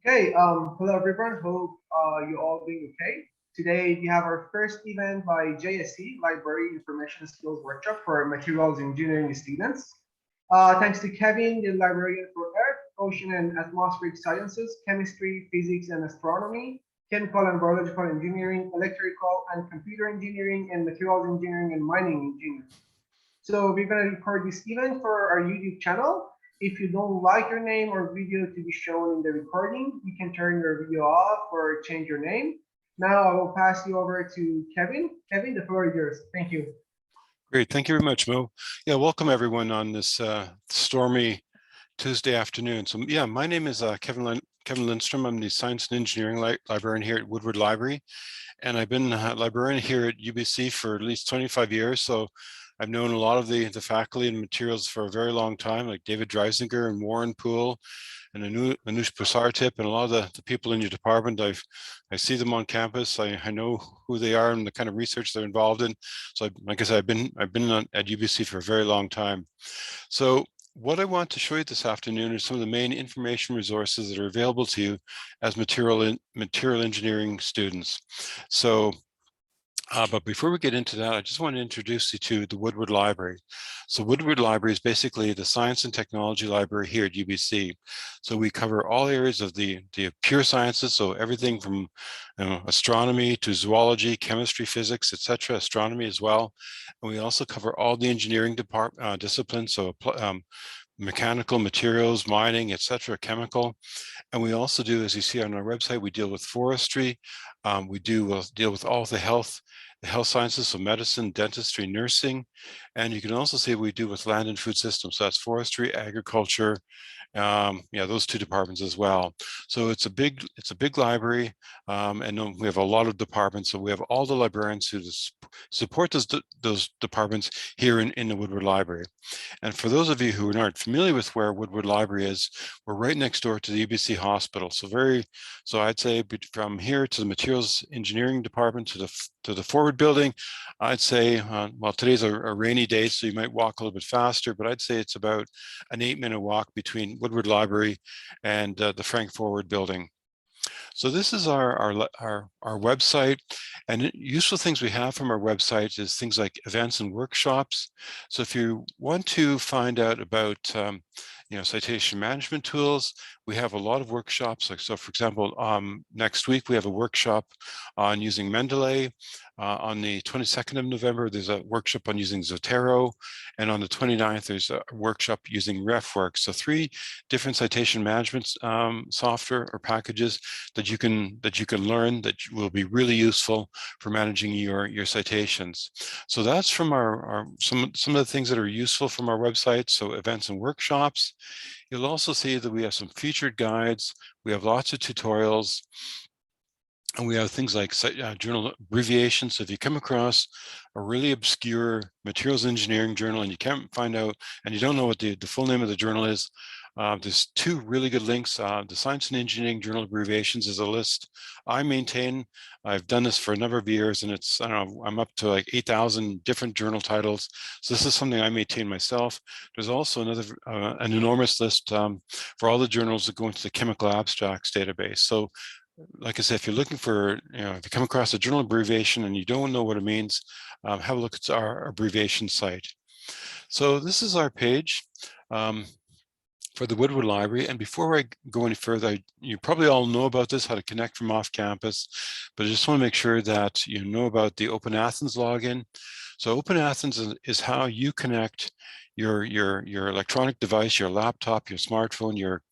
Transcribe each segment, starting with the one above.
Okay, hello everyone. Hope you all doing okay. Today we have our first event by JSC Library Information Skills Workshop for Materials Engineering students. Thanks to Kevin, the librarian for Earth, Ocean and Atmospheric Sciences, Chemistry, Physics and Astronomy, Chemical and Biological Engineering, Electrical and Computer Engineering, and Materials Engineering and Mining Engineering. So we're going to record this event for our YouTube channel. If you don't like your name or video to be shown in the recording, you can turn your video off or change your name. Now I will pass you over to Kevin. Kevin, the floor is yours. Thank you. Great, thank you very much, Mo. Yeah, welcome everyone on this stormy Tuesday afternoon. So yeah, my name is Kevin Lindstrom. I'm the Science and Engineering Librarian here at Woodward Library. And I've been a librarian here at UBC for at least 25 years. So I've known a lot of the faculty and materials for a very long time, like David Dreisinger and Warren Poole and Anush Prasartip, and a lot of the people in your department. I see them on campus. I know who they are and the kind of research they're involved in. So like I said, I've been at UBC for a very long time. So what I want to show you this afternoon are some of the main information resources that are available to you as material engineering students. So but before we get into that, I just want to introduce you to the Woodward Library. So Woodward Library is basically the science and technology library here at UBC. So we cover all areas of the pure sciences, so everything from astronomy to zoology, chemistry, physics, etc., astronomy as well. And we also cover all the engineering disciplines, so mechanical, materials, mining, etc., chemical. And we also do, as you see on our website, we deal with forestry. We deal with all the health sciences, so medicine, dentistry, nursing. And you can also see we do with land and food systems. So that's forestry, agriculture, yeah, those two departments as well. So it's a big library, and we have a lot of departments. So we have all the librarians who support those departments here in the Woodward Library. And for those of you who aren't familiar with where Woodward Library is, we're right next door to the UBC Hospital. So I'd say from here to the Materials Engineering Department to the Forward Building, I'd say, well, today's a rainy day, so you might walk a little bit faster, but I'd say it's about an 8-minute walk between Woodward Library and the Frank Forward Building. So this is our website, and useful things we have from our website is things like events and workshops. So if you want to find out about citation management tools, we have a lot of workshops. Like, so for example, next week we have a workshop on using Mendeley. On the 22nd of November, there's a workshop on using Zotero. And on the 29th, there's a workshop using RefWorks. So 3 different citation management software or packages that you can learn that will be really useful for managing your citations. So that's from some of the things that are useful from our website. So events and workshops. You'll also see that we have some featured guides. We have lots of tutorials. And we have things like journal abbreviations. So if you come across a really obscure materials engineering journal and you can't find out, and you don't know what the full name of the journal is, there's 2 really good links. The Science and Engineering Journal Abbreviations is a list I maintain. I've done this for a number of years, and it's, I don't know, I'm up to like 8,000 different journal titles. So this is something I maintain myself. There's also an enormous list for all the journals that go into the Chemical Abstracts database. So like I said, if you're looking for, if you come across a journal abbreviation and you don't know what it means, have a look at our abbreviation site. So this is our page for the Woodward Library. And before I go any further, you probably all know about this, how to connect from off campus, but I just want to make sure that you know about the Open Athens login. So Open Athens is how you connect your electronic device, your laptop, your smartphone, your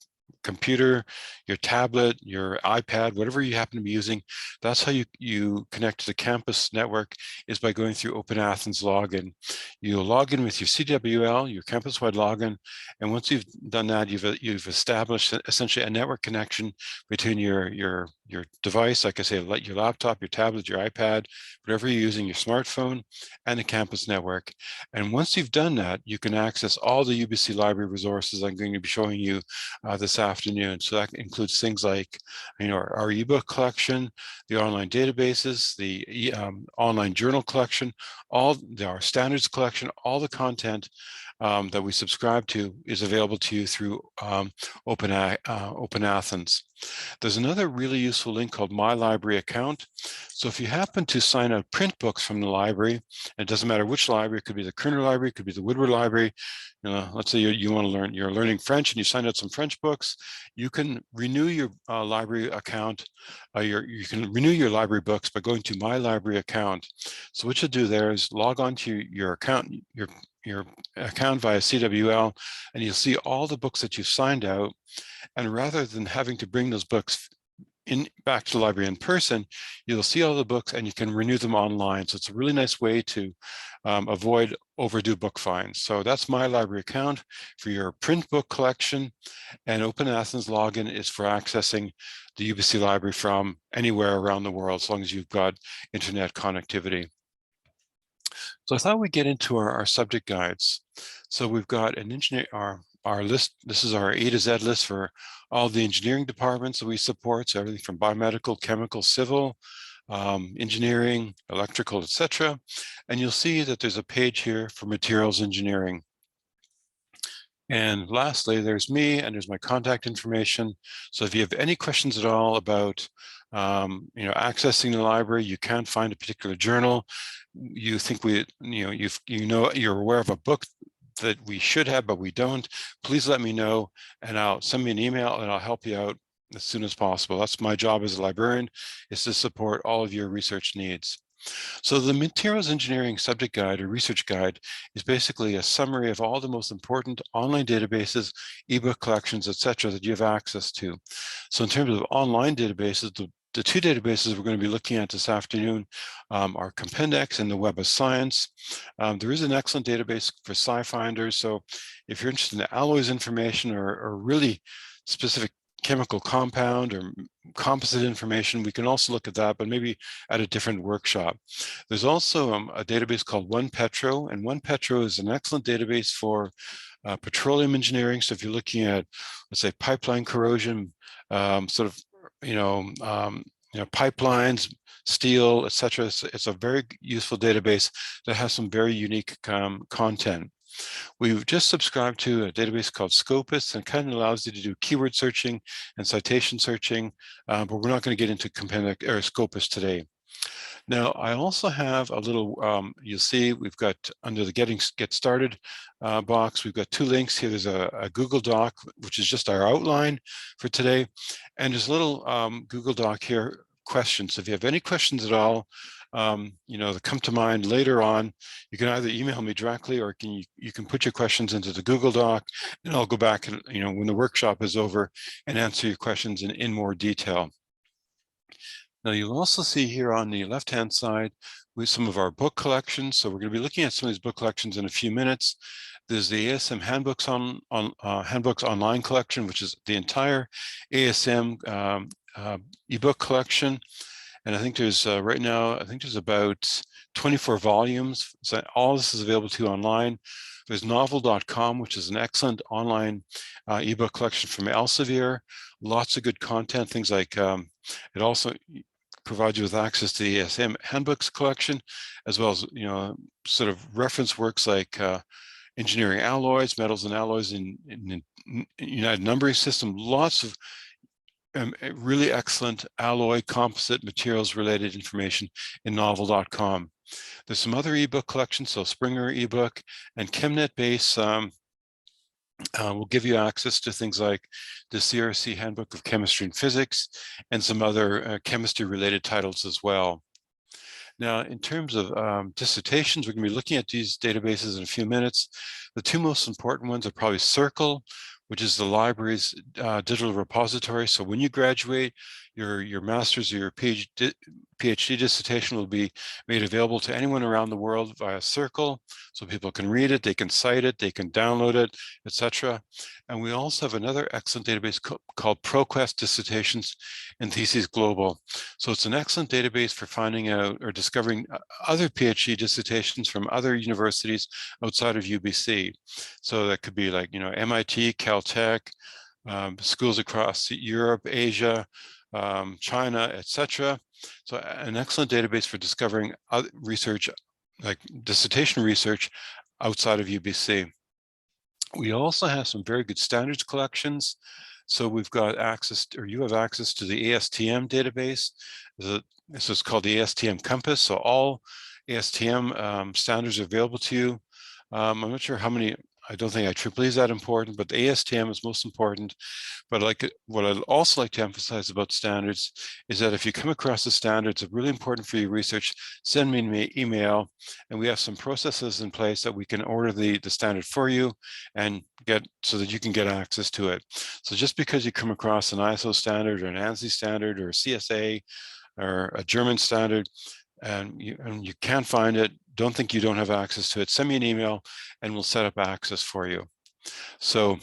computer, your tablet, your iPad, whatever you happen to be using. That's how you connect to the campus network, is by going through Open Athens login. You'll log in with your CWL, your campus-wide login, and once you've done that, you've established essentially a network connection between your device, like I say, your laptop, your tablet, your iPad, whatever you're using, your smartphone, and the campus network. And once you've done that, you can access all the UBC Library resources I'm going to be showing you this afternoon. So that includes things like, our ebook collection, the online databases, the online journal collection, our standards collection, all the content that we subscribe to is available to you through Open Athens. There's another really useful link called My Library Account. So if you happen to sign out print books from the library, and it doesn't matter which library, it could be the Kerner Library, it could be the Woodward Library. Let's say you want to learn, you're learning French and you sign out some French books, you can renew your library account. You can renew your library books by going to My Library Account. So what you'll do there is log on to your account, your account via CWL, and you'll see all the books that you've signed out. And rather than having to bring those books back to the library in person, you'll see all the books and you can renew them online. So it's a really nice way to avoid overdue book fines. So that's My Library Account for your print book collection, and Open Athens login is for accessing the UBC Library from anywhere around the world, as long as you've got internet connectivity. So I thought we'd get into our subject guides. So we've got an engineer, our list. This is our A to Z list for all the engineering departments that we support. So everything from biomedical, chemical, civil, engineering, electrical, etc. And you'll see that there's a page here for materials engineering. And lastly, there's me and there's my contact information. So if you have any questions at all about accessing the library, you can't find a particular journal, you think you're aware of a book that we should have, but we don't, please let me know and I'll send me an email and I'll help you out as soon as possible. That's my job as a librarian, is to support all of your research needs. So the Materials Engineering Subject Guide or Research Guide is basically a summary of all the most important online databases, ebook collections, etc., that you have access to. So in terms of online databases, the two databases we're going to be looking at this afternoon are Compendex and the Web of Science. There is an excellent database for SciFinders. So if you're interested in alloys information or really specific chemical compound or composite information, we can also look at that, but maybe at a different workshop. There's also a database called OnePetro, and OnePetro is an excellent database for petroleum engineering. So if you're looking at, let's say, pipeline corrosion, pipelines, steel, etc., it's a very useful database that has some very unique content. We've just subscribed to a database called Scopus, and it kind of allows you to do keyword searching and citation searching, but we're not going to get into Compendex or Scopus today. Now, I also have a little, you'll see we've got under the Get Started box, we've got two links here. There's a Google Doc, which is just our outline for today. And there's a little Google Doc here, questions. So if you have any questions at all, that come to mind later on, you can either email me directly or you can put your questions into the Google Doc, and I'll go back and, when the workshop is over, and answer your questions in more detail. Now you'll also see here on the left-hand side with some of our book collections. So we're going to be looking at some of these book collections in a few minutes. There's the ASM Handbooks Handbooks Online collection, which is the entire ASM ebook collection. And I think there's right now, I think there's about 24 volumes. So all this is available to you online. There's novel.com, which is an excellent online ebook collection from Elsevier. Lots of good content, things like it also provides you with access to the ASM handbooks collection, as well as sort of reference works like engineering alloys, metals and alloys in United Numbering System. Lots of really excellent alloy composite materials related information in novel.com. There's some other ebook collections, so Springer ebook and ChemNet Base will give you access to things like the CRC Handbook of Chemistry and Physics and some other chemistry related titles as well. Now, in terms of dissertations, we're going to be looking at these databases in a few minutes. The two most important ones are probably Circle, which is the library's digital repository. So when you graduate, your master's or your PhD dissertation will be made available to anyone around the world via Circle. So people can read it, they can cite it, they can download it, etc. And we also have another excellent database called ProQuest Dissertations and Theses Global. So it's an excellent database for finding out or discovering other PhD dissertations from other universities outside of UBC. So that could be like, MIT, Caltech, schools across Europe, Asia, China, etc. So an excellent database for discovering research, like dissertation research outside of UBC. We also have some very good standards collections. So we've got access, or you have access to the ASTM database. This is called the ASTM Compass. So all ASTM standards are available to you. I'm not sure how many, I don't think IEEE is that important, but the ASTM is most important. But what I'd also like to emphasize about standards is that if you come across the standards that are really important for your research, send me an email, and we have some processes in place that we can order the standard for you and get so that you can get access to it. So just because you come across an ISO standard or an ANSI standard or a CSA or a German standard and you can't find it, don't think you don't have access to it, send me an email and we'll set up access for you. So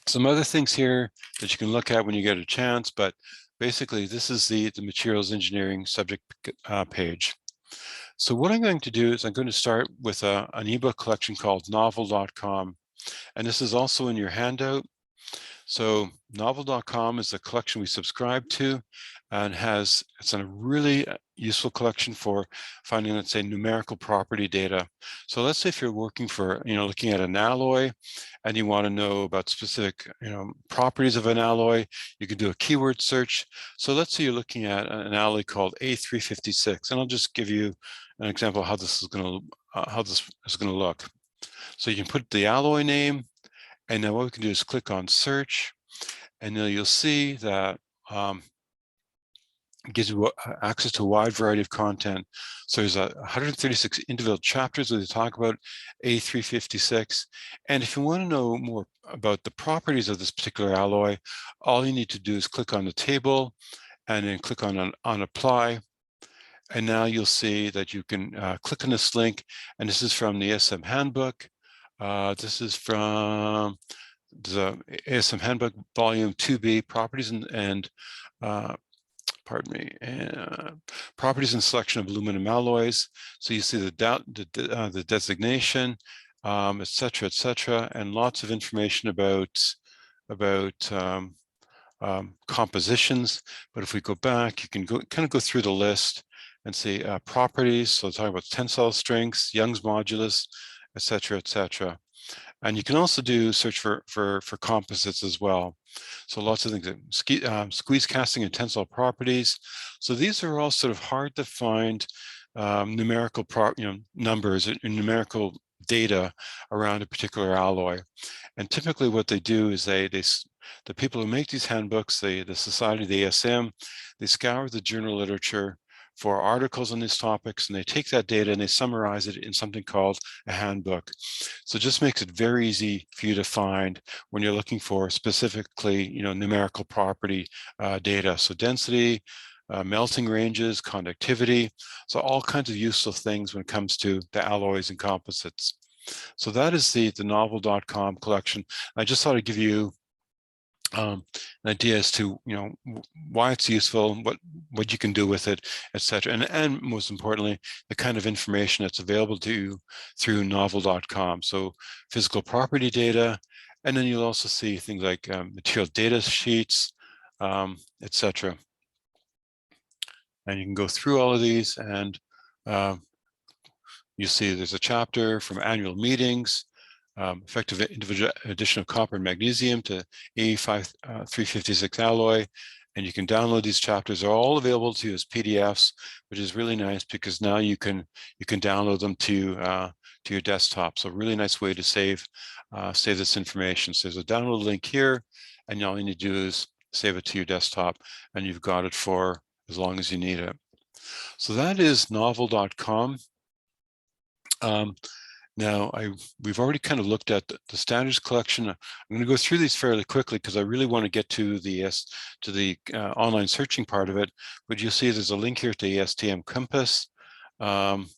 some other things here that you can look at when you get a chance, but basically this is the materials engineering subject page. So what I'm going to do is I'm going to start with an ebook collection called novel.com. And this is also in your handout. So novel.com is a collection we subscribe to and it's a really useful collection for finding, let's say, numerical property data. So let's say if you're working for, looking at an alloy and you want to know about specific, properties of an alloy, you can do a keyword search. So let's say you're looking at an alloy called A356, and I'll just give you an example of how this is going to look. So you can put the alloy name, and then what we can do is click on search, and then you'll see that it gives you access to a wide variety of content. So there's 136 individual chapters where they talk about A356. And if you want to know more about the properties of this particular alloy, all you need to do is click on the table and then click on apply. And now you'll see that you can click on this link, and this is from the ASM handbook. This is from the ASM handbook volume 2B, properties and properties and selection of aluminum alloys. So you see the designation, et cetera, and lots of information about compositions. But if we go back, you can kind of go through the list and see properties. So talking about tensile strengths, Young's modulus, et cetera. And you can also do search for composites as well. So lots of things, squeeze casting and tensile properties. So these are all sort of hard to find numerical numbers and numerical data around a particular alloy. And typically what they do is the people who make these handbooks, the society, the ASM, they scour the journal literature for articles on these topics, and they take that data and they summarize it in something called a handbook. So it just makes it very easy for you to find when you're looking for specifically, numerical property data. So density, melting ranges, conductivity, so all kinds of useful things when it comes to the alloys and composites. So that is the novel.com collection. I just thought I'd give you an idea as to why it's useful, what you can do with it, etc. And most importantly, the kind of information that's available to you through novel.com. So physical property data, and then you'll also see things like material data sheets, etc. And you can go through all of these, and you see there's a chapter from annual meetings, effective individual addition of copper and magnesium to A356 alloy. And you can download these chapters. They're all available to you as PDFs, which is really nice because now you can download them to your desktop. So really nice way to save this information. So there's a download link here, and all you need to do is save it to your desktop, and you've got it for as long as you need it. So that is novel.com. Now, we've already kind of looked at the standards collection. I'm going to go through these fairly quickly because I really want to get to the online searching part of it. But you'll see there's a link here to ASTM Compass, and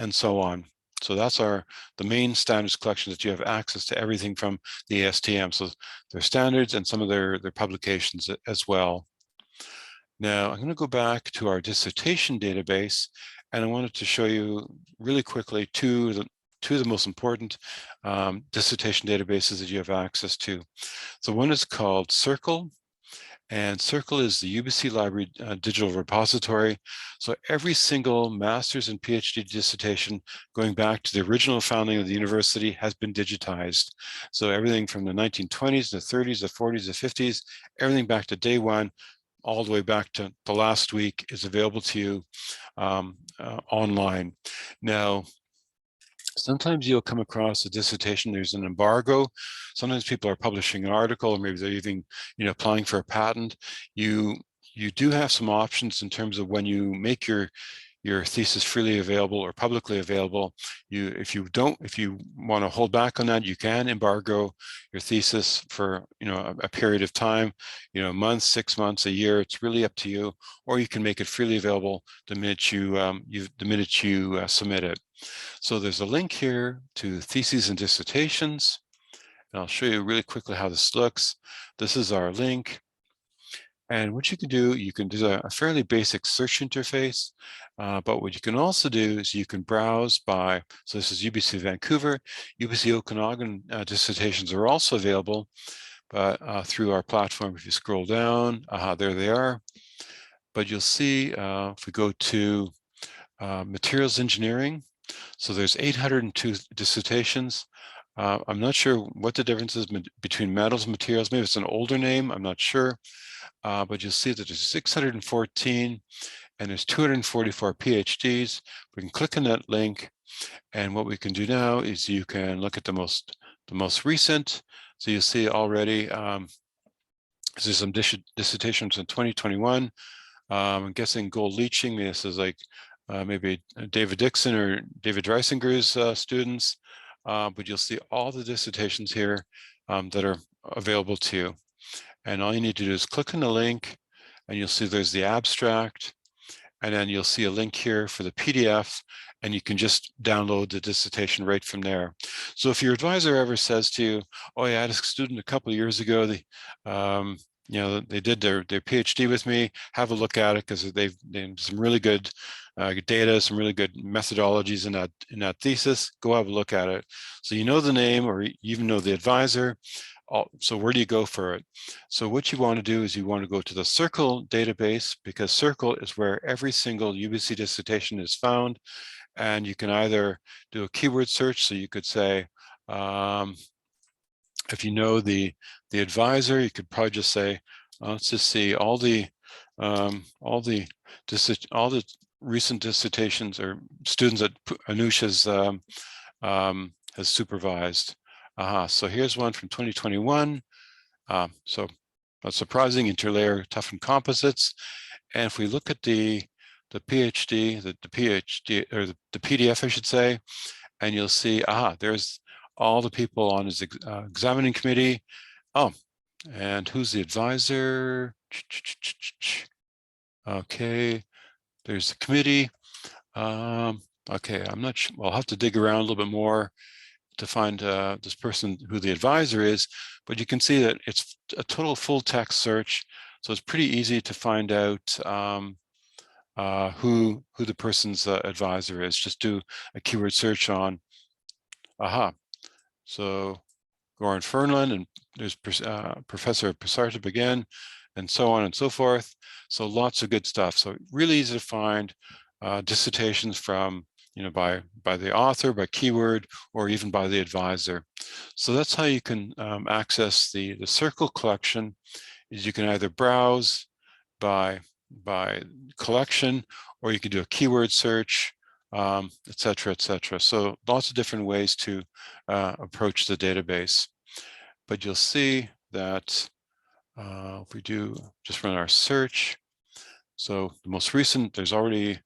so on. So that's the main standards collection that you have access to everything from the ASTM. So their standards and some of their publications as well. Now, I'm going to go back to our dissertation database, and I wanted to show you really quickly two of the most important dissertation databases that you have access to. So one is called Circle, And Circle is the UBC Library digital repository. So every single master's and PhD dissertation going back to the original founding of the university has been digitized. So everything from the 1920s, the 30s, the 40s, the 50s, everything back to day one, all the way back to the last week is available to you online. Now, sometimes you'll come across a dissertation, there's an embargo. Sometimes people are publishing an article, or maybe they're even applying for a patent. You do have some options in terms of when you make your thesis freely available or publicly available. If you want to hold back on that, you can embargo your thesis for a period of time, a month, 6 months, a year. It's really up to you. Or you can make it freely available the minute you submit it. So there's a link here to theses and dissertations. And I'll show you really quickly how this looks. This is our link. And what you can do a fairly basic search interface, but what you can also do is you can browse by, so this is UBC Vancouver, UBC Okanagan dissertations are also available, but through our platform. If you scroll down, there they are. But you'll see if we go to materials engineering, so there's 802 dissertations. I'm not sure what the difference is between metals and materials. Maybe it's an older name, I'm not sure. But you'll see that there's 614 and there's 244 PhDs. We can click on that link, and what we can do now is you can look at the most recent. So you'll see already there's some dissertations in 2021. I'm guessing gold leaching. This is like maybe David Dixon or David Dreisinger's students, but you'll see all the dissertations here that are available to you. And all you need to do is click on the link, and you'll see there's the abstract, and then you'll see a link here for the PDF, and you can just download the dissertation right from there. So if your advisor ever says to you, oh, yeah, I had a student a couple of years ago, they did their PhD with me, have a look at it, because they've some really good data, some really good methodologies in that thesis. Go have a look at it. So you know the name, or you even know the advisor. So where do you go for it? So what you want to do is you want to go to the Circle database, because Circle is where every single UBC dissertation is found. And you can either do a keyword search. So you could say, if you know the advisor, you could probably just say, let's just see all the recent dissertations or students that Anusha's has supervised. So here's one from 2021. So not surprising, interlayer toughened composites. And if we look at the PhD, the PhD, or the PDF, I should say, and you'll see, there's all the people on his examining committee. Oh, and who's the advisor? Okay, there's the committee. Okay, I'm not sure. Well, I'll have to dig around a little bit more to find this person who the advisor is, but you can see that it's a total full text search, so it's pretty easy to find out who the person's advisor is. Just do a keyword search on so Goran Fernland, and there's Professor Pisartip again, and so on and so forth. So lots of good stuff. So really easy to find dissertations from by the author, by keyword, or even by the advisor. So that's how you can access the Circle collection. Is you can either browse by collection, or you can do a keyword search, et cetera, et cetera. So lots of different ways to approach the database. But you'll see that if we do just run our search, so the most recent, there's already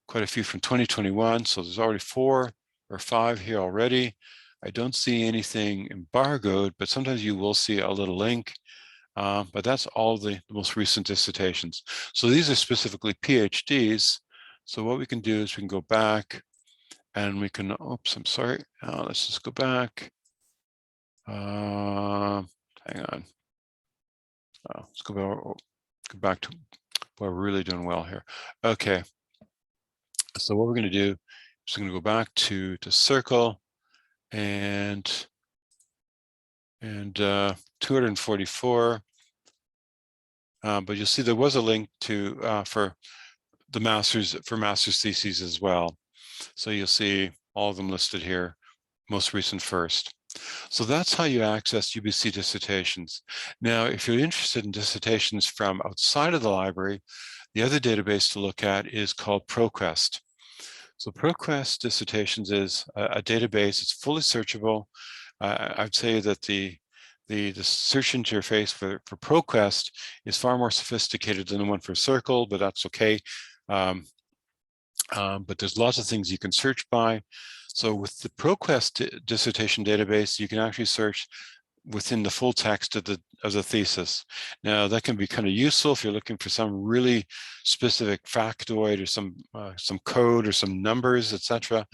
quite a few from 2021. So there's already 4 or 5 here already. I don't see anything embargoed, but sometimes you will see a little link. But that's all the most recent dissertations. So these are specifically PhDs. So what we can do is we can go back and we can, oops, I'm sorry. Let's just go back. Hang on. Let's go back to, boy, we're really doing well here. Okay. So what we're going to do is we're going to go back to Circle, and 244. but you'll see there was a link to for master's theses as well. So you'll see all of them listed here, most recent first. So that's how you access UBC dissertations. Now, if you're interested in dissertations from outside of the library, the other database to look at is called ProQuest. So ProQuest Dissertations is a database. It's fully searchable. I'd say that the search interface for ProQuest is far more sophisticated than the one for Circle, but that's okay. But there's lots of things you can search by. So with the ProQuest dissertation database, you can actually search within the full text of the thesis. Now that can be kind of useful if you're looking for some really specific factoid or some code or some numbers, etc.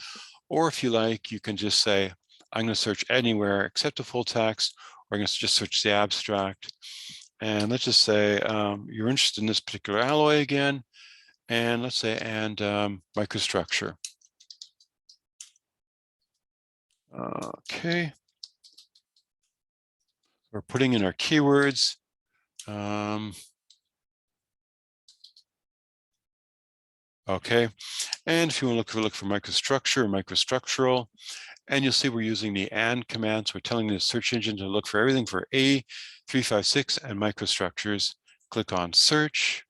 Or if you like, you can just say, I'm going to search anywhere except the full text, or I'm going to just search the abstract. And let's just say you're interested in this particular alloy again, and let's say microstructure. Okay. We're putting in our keywords. Okay, and if you want to look for microstructure or microstructural, and you'll see we're using the AND command. So we're telling the search engine to look for everything for A356 and microstructures. Click on search,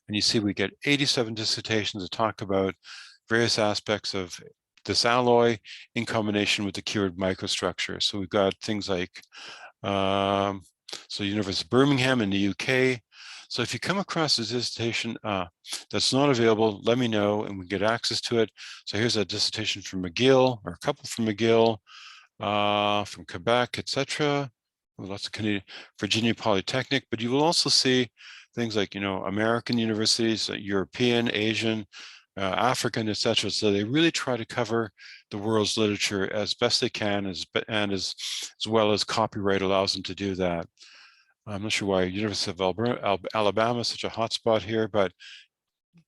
and you see we get 87 dissertations that talk about various aspects of this alloy in combination with the keyword microstructure. So we've got things like so University of Birmingham in the UK. So if you come across a dissertation that's not available, let me know and we get access to it. So here's a dissertation from McGill, or a couple from McGill, from Quebec, etc. Lots of Canadian, Virginia Polytechnic, but you will also see things like, American universities, European, Asian, African, etc. So they really try to cover the world's literature as best they can, as well as copyright allows them to do that. I'm not sure why University of Alabama is such a hotspot here, but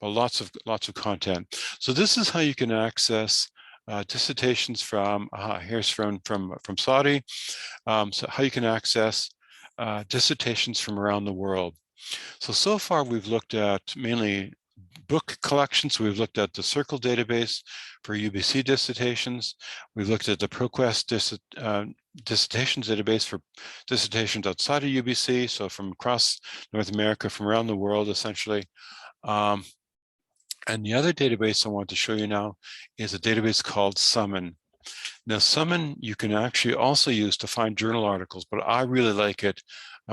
lots of content. So this is how you can access dissertations from here's from Saudi. So how you can access dissertations from around the world. So far we've looked at mainly book collections. So we've looked at the Circle database for UBC dissertations. We've looked at the ProQuest dissertations database for dissertations outside of UBC, so from across North America, from around the world, essentially. And the other database I want to show you now is a database called Summon. Now, Summon you can actually also use to find journal articles, but I really like it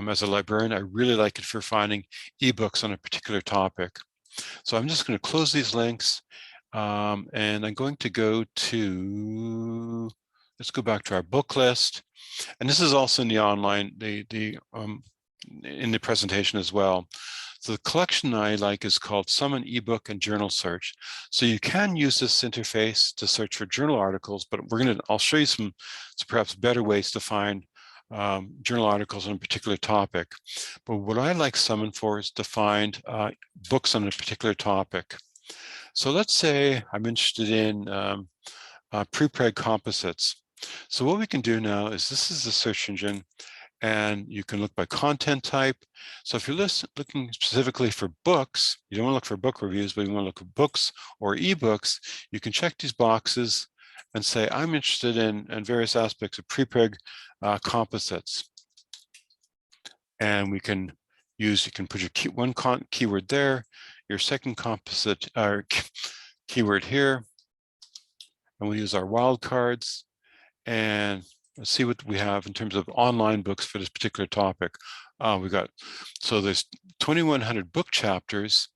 as a librarian. I really like it for finding ebooks on a particular topic. So I'm just going to close these links, and I'm going to go to, let's go back to our book list. And this is also in the online, in the presentation as well. So the collection I like is called Summon ebook and journal search. So you can use this interface to search for journal articles, but I'll show you some perhaps better ways to find journal articles on a particular topic. But what I like Summon for is to find books on a particular topic. So let's say I'm interested in prepreg composites. So what we can do now is, this is the search engine, and you can look by content type. So if you're looking specifically for books, you don't want to look for book reviews, but you want to look at books or ebooks, you can check these boxes and say, I'm interested in various aspects of prepreg composites. And you can put your one keyword there, your second composite keyword here, and we'll use our wildcards, and let's see what we have in terms of online books for this particular topic. So there's 2,100 book chapters,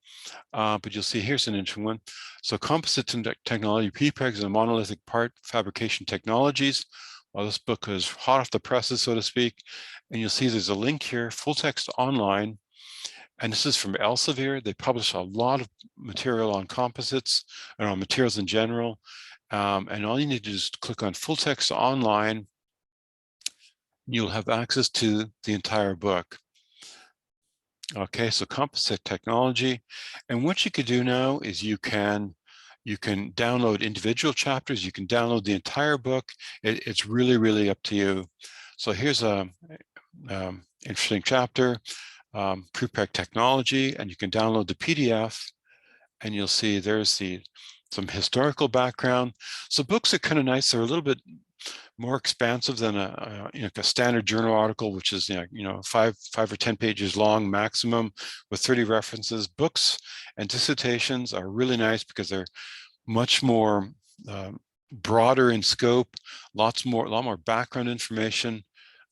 but you'll see here's an interesting one. So composite technology, prepregs and monolithic part fabrication technologies. Well, this book is hot off the presses, so to speak. And you'll see there's a link here, full text online. And this is from Elsevier. They publish a lot of material on composites and on materials in general. And all you need to do is click on full text online. You'll have access to the entire book. Okay, so composite technology. And what you could do now is you can download individual chapters. You can download the entire book. It's really, really up to you. So here's a interesting chapter. prepreg technology, and you can download the PDF, and you'll see there's some historical background. So books are kind of nice. They're a little bit more expansive than a standard journal article, which is five or 10 pages long maximum with 30 references. Books and dissertations are really nice because they're much more broader in scope, a lot more background information,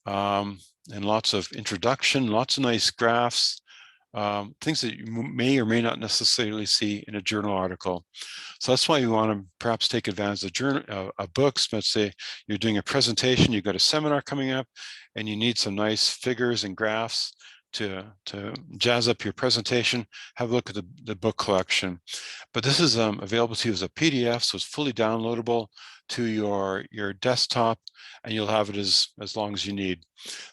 and lots of introduction, lots of nice graphs, things that you may or may not necessarily see in a journal article. So that's why you want to perhaps take advantage of books. Let's say you're doing a presentation, you've got a seminar coming up, and you need some nice figures and graphs to jazz up your presentation. Have a look at the book collection. But this is available to you as a PDF, so it's fully downloadable to your desktop, and you'll have it as long as you need.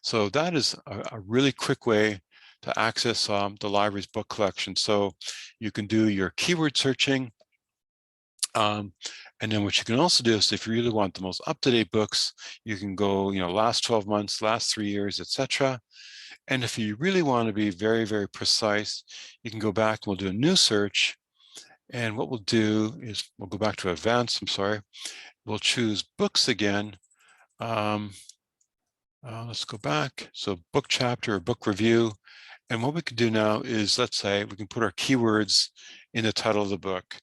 So that is a really quick way to access the library's book collection. So you can do your keyword searching. And then what you can also do is if you really want the most up-to-date books, you can go, last 12 months, last 3 years, etc. And if you really want to be very, very precise, you can go back and we'll do a new search. And what we'll do is we'll go back to advanced, We'll choose books again. Let's go back. So book chapter or book review. And what we can do now is, let's say we can put our keywords in the title of the book.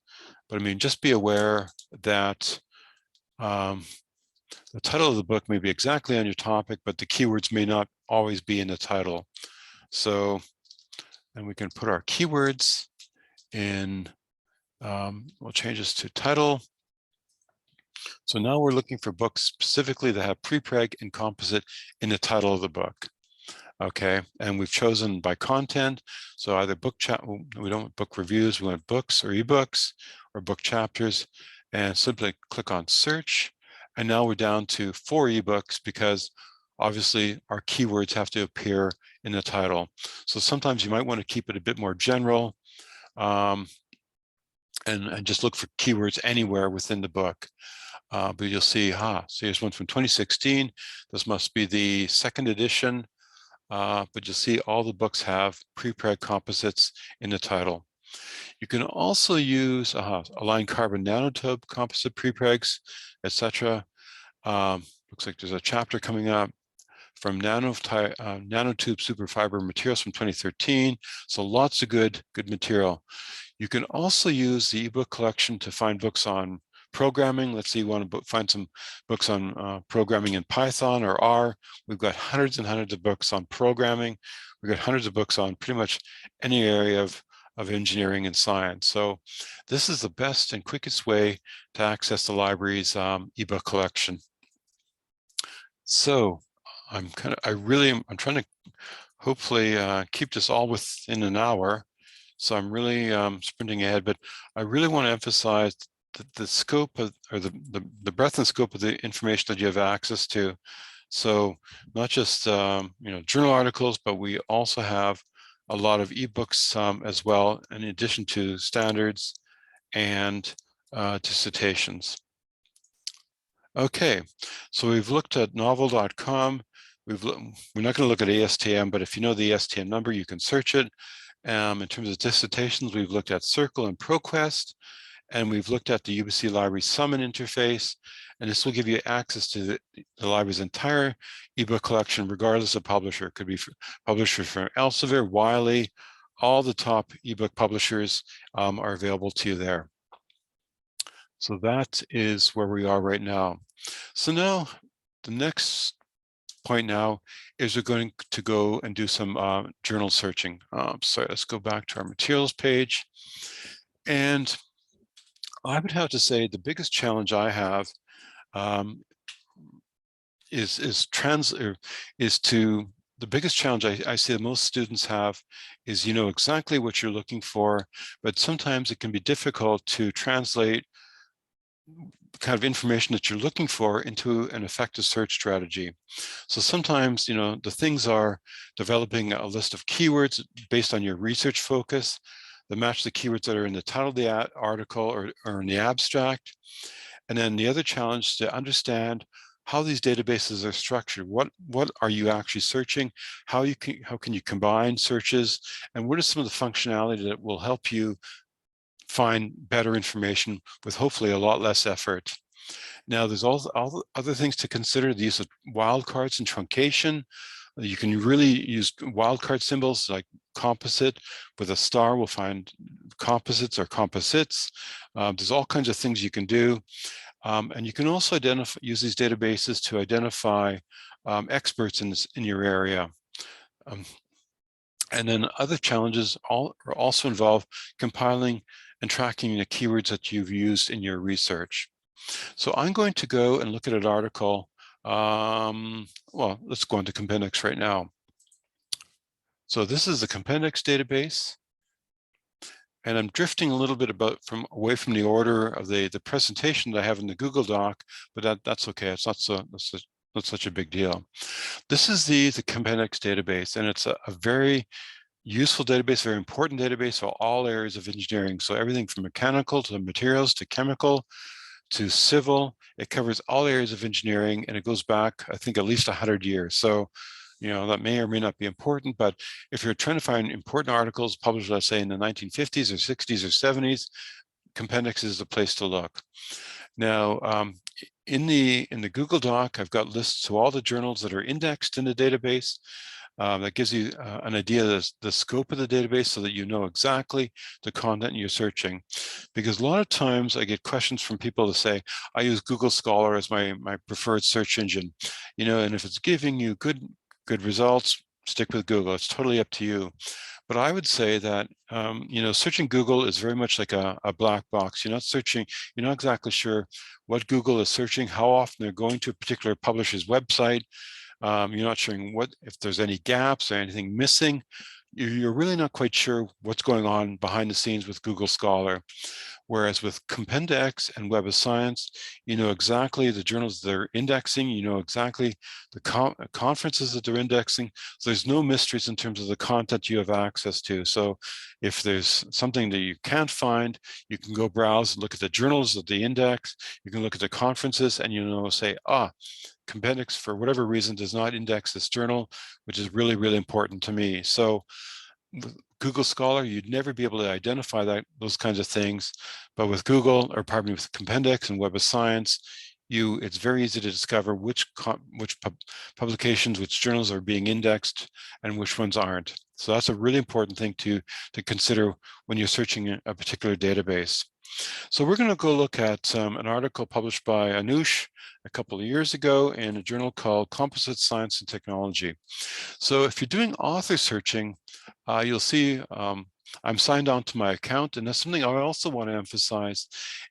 But just be aware that the title of the book may be exactly on your topic, but the keywords may not always be in the title. So then we can put our keywords in, we'll change this to title. So now we're looking for books specifically that have prepreg and composite in the title of the book. Okay, and we've chosen by content. So either book we don't want book reviews, we want books or ebooks or book chapters, and simply click on search. And now we're down to 4 ebooks because obviously our keywords have to appear in the title. So sometimes you might want to keep it a bit more general and just look for keywords anywhere within the book. But you'll see, so here's one from 2016. This must be the 2nd edition. But you'll see all the books have prepreg composites in the title. You can also use aligned carbon nanotube composite prepregs, etc. Looks like there's a chapter coming up from nanotube superfiber materials from 2013. So lots of good material. You can also use the ebook collection to find books on programming. Let's say you want to find some books on programming in Python or R. We've got hundreds and hundreds of books on programming. We've got hundreds of books on pretty much any area of engineering and science. So this is the best and quickest way to access the library's ebook collection. So I'm trying to hopefully keep this all within an hour. So I'm really sprinting ahead, but I really want to emphasize the scope of, or the breadth and scope of the information that you have access to. So not just journal articles, but we also have a lot of ebooks as well, in addition to standards and dissertations. Okay, so we've looked at novel.com. We're not going to look at ASTM, but if you know the ASTM number, you can search it. In terms of dissertations, we've looked at Circle and ProQuest, and we've looked at the UBC Library Summon interface, and this will give you access to the library's entire ebook collection, regardless of publisher. It could be publishers from Elsevier, Wiley, all the top ebook publishers are available to you there. So that is where we are right now. So now the next point now is we're going to go and do some journal searching. So let's go back to our materials page. And I would have to say the biggest challenge I have the biggest challenge I see that most students have is, you know exactly what you're looking for, but sometimes it can be difficult to translate the kind of information that you're looking for into an effective search strategy. So sometimes, the things are developing a list of keywords based on your research focus that match the keywords that are in the title of the article or in the abstract. And then the other challenge is to understand how these databases are structured. What are you actually searching? How can you combine searches? And what is some of the functionality that will help you find better information with hopefully a lot less effort? Now, there's also all other things to consider: the use of wildcards and truncation. You can really use wildcard symbols like composite. With a star, we'll find composites or composites. There's all kinds of things you can do. And you can also use these databases to identify experts in your area. And then other challenges also involve compiling and tracking the keywords that you've used in your research. So I'm going to go and look at an article. Well, let's go into Compendex right now. So this is the Compendex database. And I'm drifting a little bit away from the order of the presentation that I have in the Google Doc, but that's okay. It's not such a big deal. This is the Compendex database, and it's a very useful database, very important database for all areas of engineering. So everything from mechanical to materials to chemical to civil, it covers all areas of engineering, and it goes back, I think, at least 100 years. So, you know, that may or may not be important, but if you're trying to find important articles published, let's say in the 1950s or 60s or 70s, Compendex is the place to look. Now, in the Google Doc, I've got lists to all the journals that are indexed in the database. That gives you an idea of the scope of the database so that you know exactly the content you're searching. Because a lot of times I get questions from people that say, I use Google Scholar as my preferred search engine, you know, and if it's giving you good results, stick with Google. It's totally up to you. But I would say that, you know, searching Google is very much like a black box. You're not exactly sure what Google is searching, how often they're going to a particular publisher's website. You're not sure if there's any gaps or anything missing. You're really not quite sure what's going on behind the scenes with Google Scholar. Whereas with Compendex and Web of Science, you know exactly the journals they're indexing, you know exactly the conferences that they're indexing. So there's no mysteries in terms of the content you have access to. So if there's something that you can't find, you can go browse and look at the journals that they index. You can look at the conferences and, you know, say, Compendex, for whatever reason, does not index this journal, which is really, really important to me. So with Google Scholar, you'd never be able to identify those kinds of things. But with with Compendex and Web of Science, it's very easy to discover which publications, which journals are being indexed and which ones aren't. So that's a really important thing to consider when you're searching a particular database. So we're going to go look at an article published by Anush a couple of years ago in a journal called Composite Science and Technology. So if you're doing author searching, you'll see I'm signed on to my account, and that's something I also want to emphasize,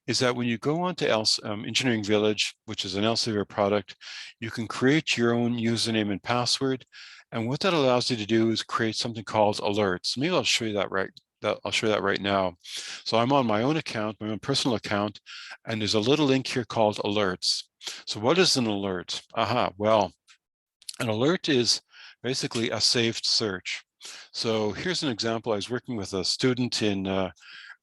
is that when you go on to Engineering Village, which is an Elsevier product, you can create your own username and password. And what that allows you to do is create something called alerts. Maybe I'll show you that I'll show you that right now. So I'm on my own account, my own personal account, and there's a little link here called alerts. So what is an alert? Well, an alert is basically a saved search. So here's an example. I was working with a student in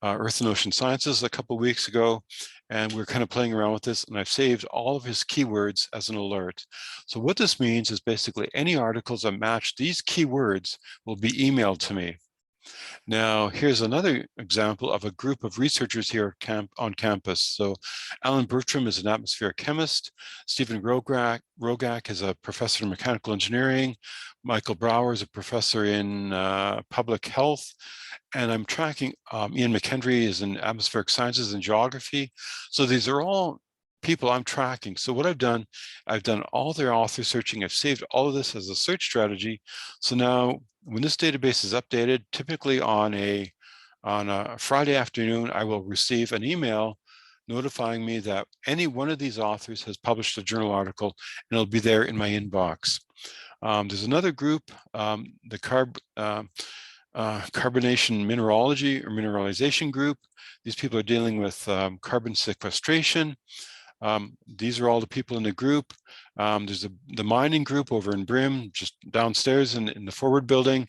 Earth and Ocean Sciences a couple of weeks ago, and we're kind of playing around with this, and I've saved all of his keywords as an alert. So what this means is basically any articles that match these keywords will be emailed to me. Now, here's another example of a group of researchers here on campus. So Alan Bertram is an atmospheric chemist. Stephen Rogak is a professor in mechanical engineering. Michael Brower is a professor in public health. And I'm tracking Ian McHenry is in atmospheric sciences and geography. So these are all people I'm tracking. So what I've done all their author searching. I've saved all of this as a search strategy. So now when this database is updated, typically on a Friday afternoon, I will receive an email notifying me that any one of these authors has published a journal article, and it'll be there in my inbox. There's another group, the carbonation mineralogy or mineralization group. These people are dealing with carbon sequestration. These are all the people in the group. There's the mining group over in Brim, just downstairs in the forward building.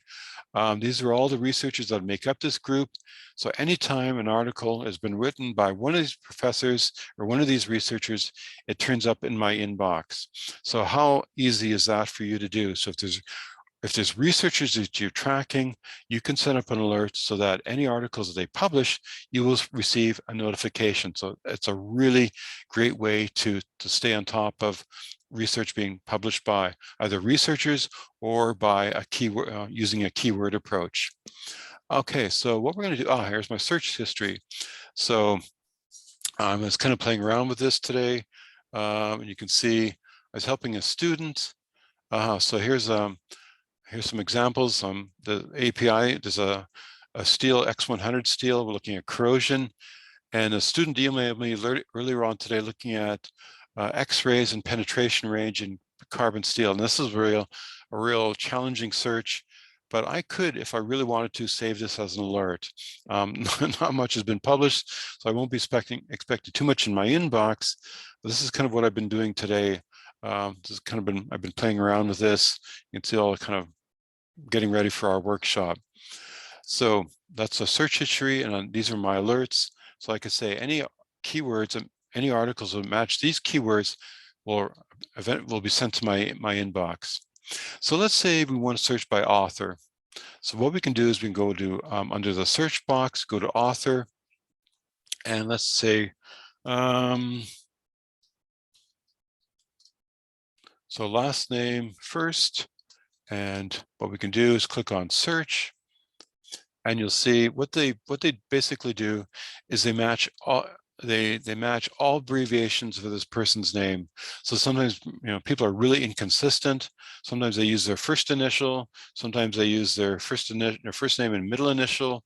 These are all the researchers that make up this group. So anytime an article has been written by one of these professors or one of these researchers, it turns up in my inbox. So how easy is that for you to do? So if there's researchers that you're tracking, you can set up an alert so that any articles that they publish, you will receive a notification. So it's a really great way to stay on top of research being published by either researchers or by a keyword, using a keyword approach. Okay, so what we're going to do, here's my search history. So I was kind of playing around with this today. And you can see I was helping a student. So here's some examples. The API, there's a steel X100 steel. We're looking at corrosion. And a student emailed me earlier on today looking at X-rays and penetration range in carbon steel. And this is a real challenging search. But I could, if I really wanted to, save this as an alert. Not much has been published, so I won't be expecting too much in my inbox. But this is kind of what I've been doing today. This has kind of I've been playing around with this. You can see all kind of getting ready for our workshop. So that's a search history, and these are my alerts. So I could say any keywords, any articles that match these keywords will be sent to my inbox. So let's say we want to search by author. So what we can do is we can go to under the search box, go to author, and let's say so last name first. And what we can do is click on search, and you'll see what they basically do is they match all abbreviations for this person's name. So sometimes people are really inconsistent. Sometimes they use their first initial. Sometimes they use their first name and middle initial.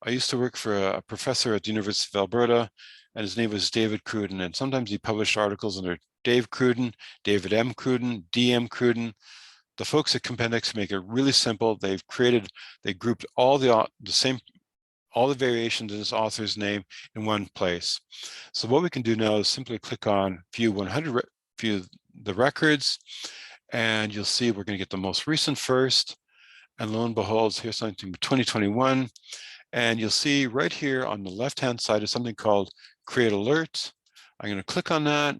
I used to work for a professor at the University of Alberta, and his name was David Cruden. And sometimes he published articles under Dave Cruden, David M. Cruden, DM Cruden. The folks at Compendex make it really simple. They grouped all the variations in this author's name in one place. So what we can do now is simply click on view the records, and you'll see we're going to get the most recent first. And lo and behold, here's something from 2021. And you'll see right here on the left-hand side is something called Create Alert. I'm going to click on that,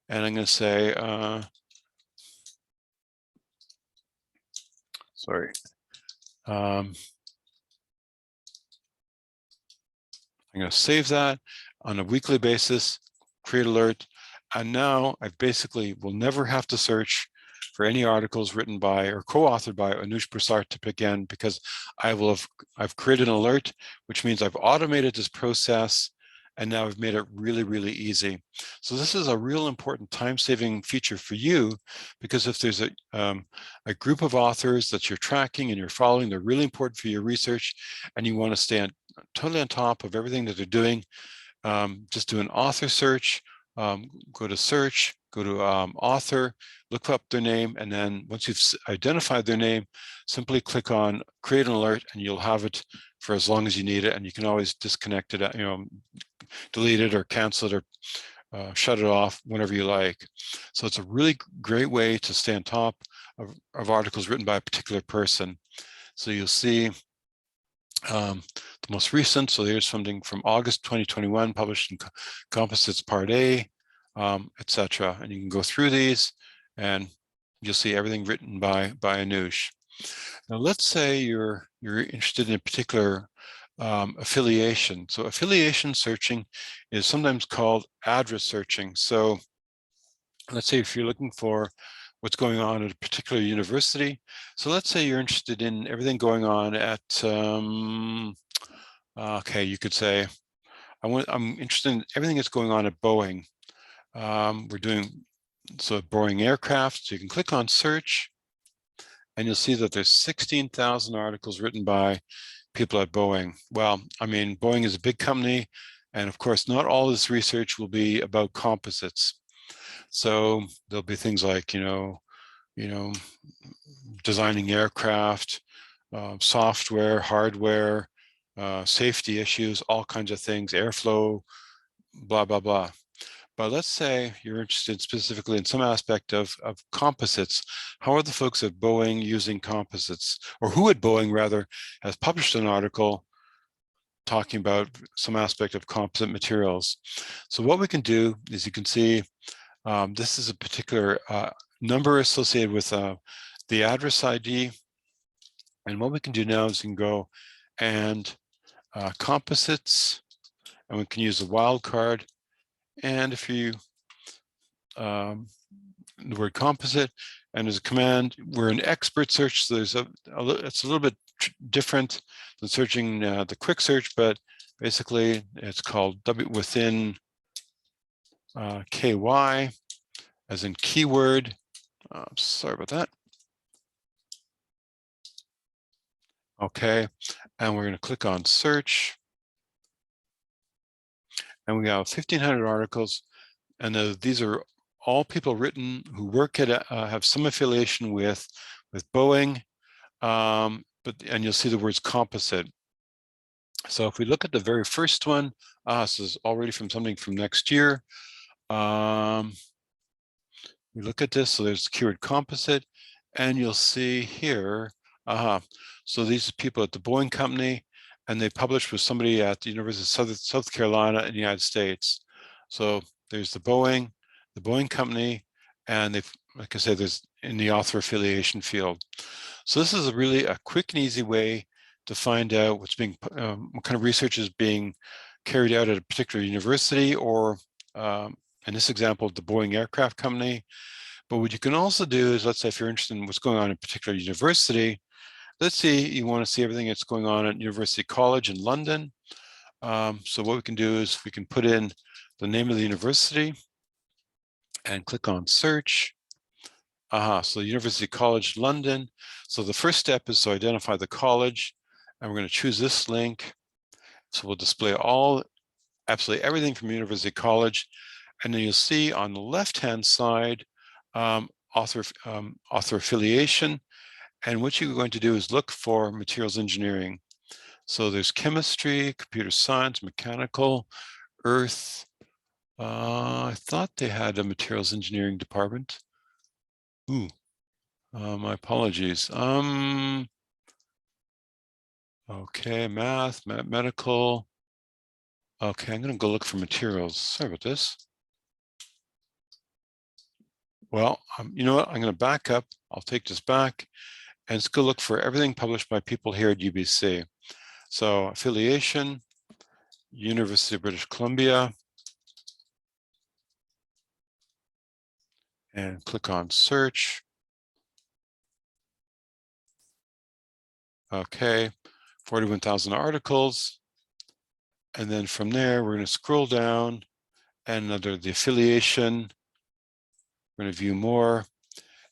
and I'm going to say, sorry. I'm going to save that on a weekly basis, create alert, and now I basically will never have to search for any articles written by or co-authored by Anush Prasartip again, because I've created an alert, which means I've automated this process, and now I've made it really, really easy. So this is a real important time-saving feature for you, because if there's a group of authors that you're tracking and you're following, they're really important for your research, and you want to stay totally on top of everything that they're doing, just do an author search, go to search, go to author, look up their name, and then once you've identified their name, simply click on create an alert, and you'll have it for as long as you need it, and you can always disconnect it, delete it or cancel it or shut it off whenever you like. So it's a really great way to stay on top of articles written by a particular person. So you'll see the most recent, so here's something from August 2021, published in Composites Part A, etc. And you can go through these and you'll see everything written by Anush. Now let's say you're interested in a particular affiliation. So affiliation searching is sometimes called address searching. So let's say if you're looking for what's going on at a particular university. So let's say you're interested in everything going on at, okay, you could say, I'm interested in everything that's going on at Boeing. We're doing, so Boeing aircraft, so you can click on search, and you'll see that there's 16,000 articles written by people at Boeing. Well, I mean, Boeing is a big company, and of course, not all this research will be about composites. So there'll be things like, designing aircraft, software, hardware, safety issues, all kinds of things, airflow, blah, blah, blah. But let's say you're interested specifically in some aspect of composites. How are the folks at Boeing using composites, or who at Boeing rather has published an article talking about some aspect of composite materials? So what we can do is, you can see this is a particular number associated with the address ID. And what we can do now is we can go and composites, and we can use the wildcard. And if you the word composite, and there's a command, we're an expert search, so there's it's a little bit different than searching the quick search, but basically it's called within KY, as in keyword. Sorry about that. Okay, and we're going to click on search, and we got 1,500 articles, and these are all people written who work at have some affiliation with Boeing, and you'll see the words composite. So if we look at the very first one, this is already from something from next year. We look at this, so there's the keyword composite, and you'll see here, so these are people at the Boeing company, and they published with somebody at the University of South Carolina in the United States. So there's the Boeing company, and they've, like I said, there's in the author affiliation field. So this is really a quick and easy way to find out what's being, what kind of research is being carried out at a particular university, or in this example, the Boeing Aircraft Company. But what you can also do is, let's say if you're interested in what's going on in a particular university, let's say you want to see everything that's going on at University College in London. So what we can do is we can put in the name of the university and click on search. So University College London. So the first step is to identify the college, and we're going to choose this link. So we'll display absolutely everything from University College, and then you'll see on the left-hand side author affiliation. And what you're going to do is look for materials engineering. So there's chemistry, computer science, mechanical, earth. I thought they had a materials engineering department. My apologies. Okay, math, medical. Okay, I'm going to go look for materials. Sorry about this. Well, you know what? I'm going to back up. I'll take this back, and let's go look for everything published by people here at UBC. So affiliation, University of British Columbia, and click on search. Okay, 41,000 articles. And then from there, we're going to scroll down, and under the affiliation, we're going to view more,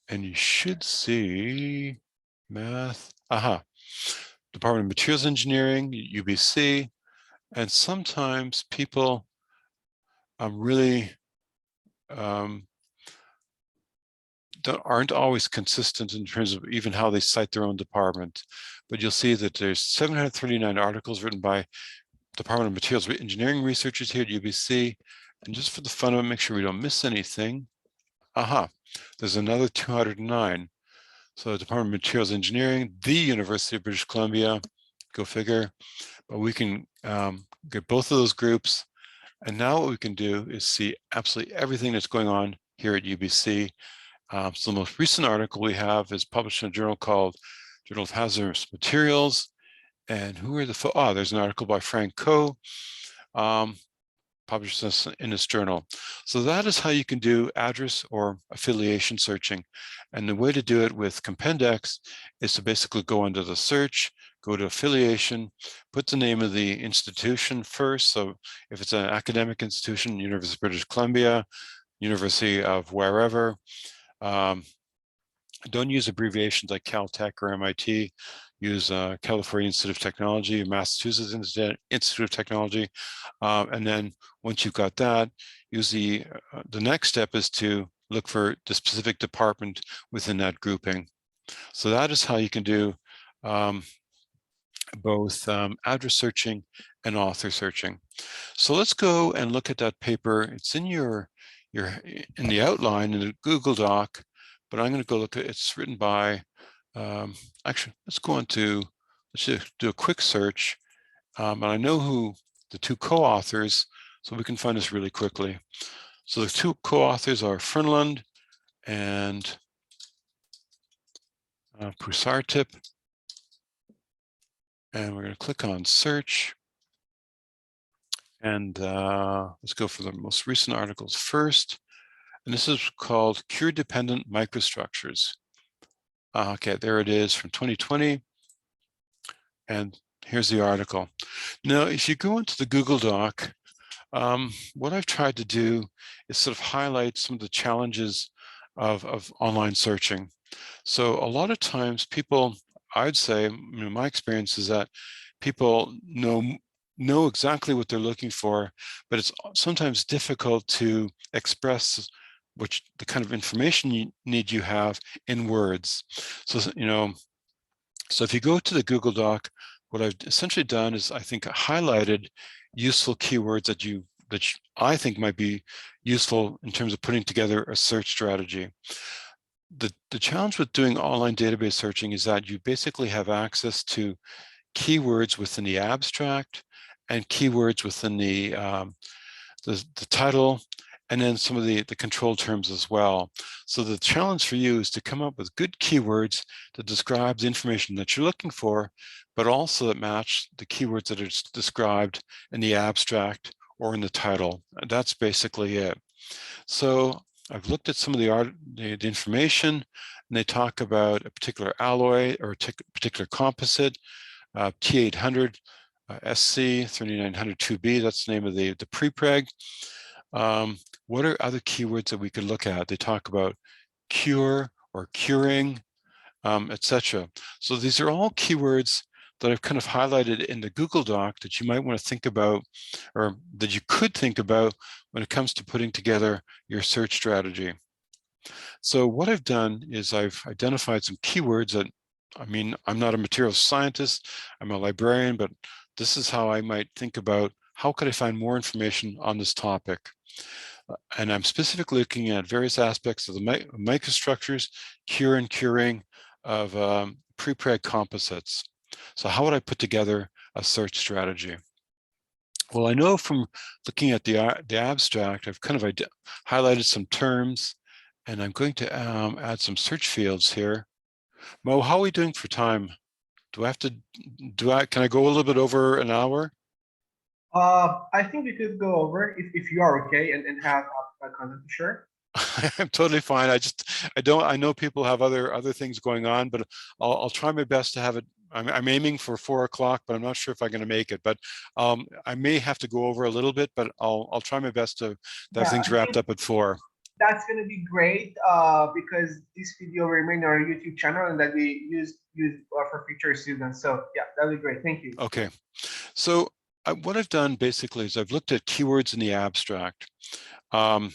and you should see math. Department of Materials Engineering, UBC. And sometimes people really aren't always consistent in terms of even how they cite their own department. But you'll see that there's 739 articles written by Department of Materials Engineering researchers here at UBC. And just for the fun of it, make sure we don't miss anything. There's another 209. So Department of Materials Engineering, the University of British Columbia, go figure. But we can get both of those groups. And now what we can do is see absolutely everything that's going on here at UBC. So the most recent article we have is published in a journal called Journal of Hazardous Materials. And who are the, there's an article by Frank Coe, published in this journal. So that is how you can do address or affiliation searching. And the way to do it with Compendex is to basically go under the search, go to affiliation, put the name of the institution first. So if it's an academic institution, University of British Columbia, University of wherever, don't use abbreviations like Caltech or MIT. Use California Institute of Technology, Massachusetts Institute of Technology, and then once you've got that, use the next step is to look for the specific department within that grouping. So that is how you can do both address searching and author searching. So let's go and look at that paper. It's in in the outline in the Google Doc, but I'm going to go look at it's written by, actually, let's go on to, let's just do a quick search. And I know who the two co-authors, so we can find this really quickly. So the two co-authors are Fernlund and Pusartip. And we're going to click on search. And let's go for the most recent articles first. And this is called Cure-Dependent Microstructures. Okay, there it is from 2020. And here's the article. Now, if you go into the Google Doc, what I've tried to do is sort of highlight some of the challenges of online searching. So a lot of times people, I'd say, my experience is that people know exactly what they're looking for, but it's sometimes difficult to express the kind of information you have in words. So, so if you go to the Google Doc, what I've essentially done is I think highlighted useful keywords that I think might be useful in terms of putting together a search strategy. The challenge with doing online database searching is that you basically have access to keywords within the abstract and keywords within the title, and then some of the control terms as well. So the challenge for you is to come up with good keywords that describe the information that you're looking for, but also that match the keywords that are described in the abstract or in the title. And that's basically it. So I've looked at some of the information, and they talk about a particular alloy or a particular composite, T800, SC 3900 2B, that's the name of the prepreg. What are other keywords that we could look at? They talk about cure or curing, etc. So these are all keywords that I've kind of highlighted in the Google Doc that you might want to think about, or that you could think about when it comes to putting together your search strategy. So what I've done is I've identified some keywords that, I mean, I'm not a materials scientist, I'm a librarian, but this is how I might think about how could I find more information on this topic. And I'm specifically looking at various aspects of the microstructures, cure and curing of prepreg composites. So how would I put together a search strategy? Well, I know from looking at the abstract, I've kind of highlighted some terms, and I'm going to add some search fields here. Mo, how are we doing for time? Do I have to, can I go a little bit over an hour? I think we could go over if you are okay and have a content to share. I'm totally fine. I know people have other things going on, but I'll try my best to have it. I'm aiming for 4 o'clock, but I'm not sure if I'm going to make it. But I may have to go over a little bit, but I'll try my best to have things wrapped up at 4. That's going to be great because this video will remain on our YouTube channel and that we use for future students. So yeah, that'll be great. Thank you. Okay. So what I've done basically is I've looked at keywords in the abstract. So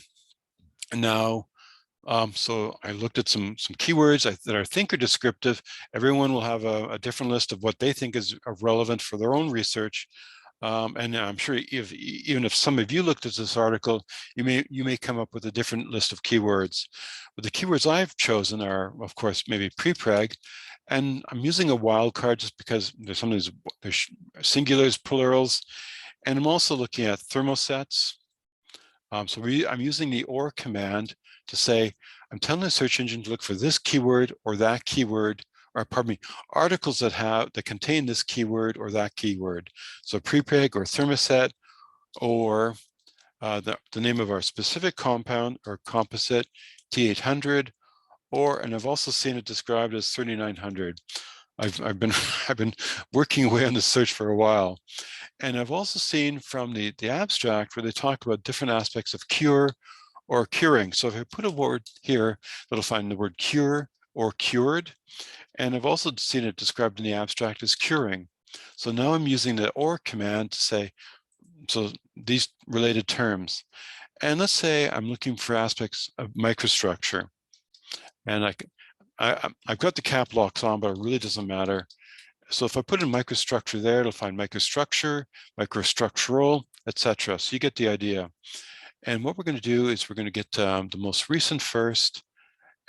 I looked at some keywords that I think are descriptive. Everyone will have a different list of what they think is relevant for their own research. And I'm sure even if some of you looked at this article, you may come up with a different list of keywords. But the keywords I've chosen are, of course, maybe prepreg. And I'm using a wildcard just because there's singulars, plurals, and I'm also looking at thermosets. I'm using the OR command to say, I'm telling the search engine to look for this keyword or that keyword, or pardon me, articles that contain this keyword or that keyword. So prepreg or thermoset, or the name of our specific compound or composite, T800, and I've also seen it described as 3900. I've been working away on the search for a while. And I've also seen from the abstract where they talk about different aspects of cure or curing. So if I put a word here, it'll find the word cure or cured. And I've also seen it described in the abstract as curing. So now I'm using the OR command to say, so these related terms. And let's say I'm looking for aspects of microstructure. And I've got the cap locks on, but it really doesn't matter. So if I put in microstructure there, it'll find microstructure, microstructural, etc. So you get the idea. And what we're going to do is we're going to get the most recent first,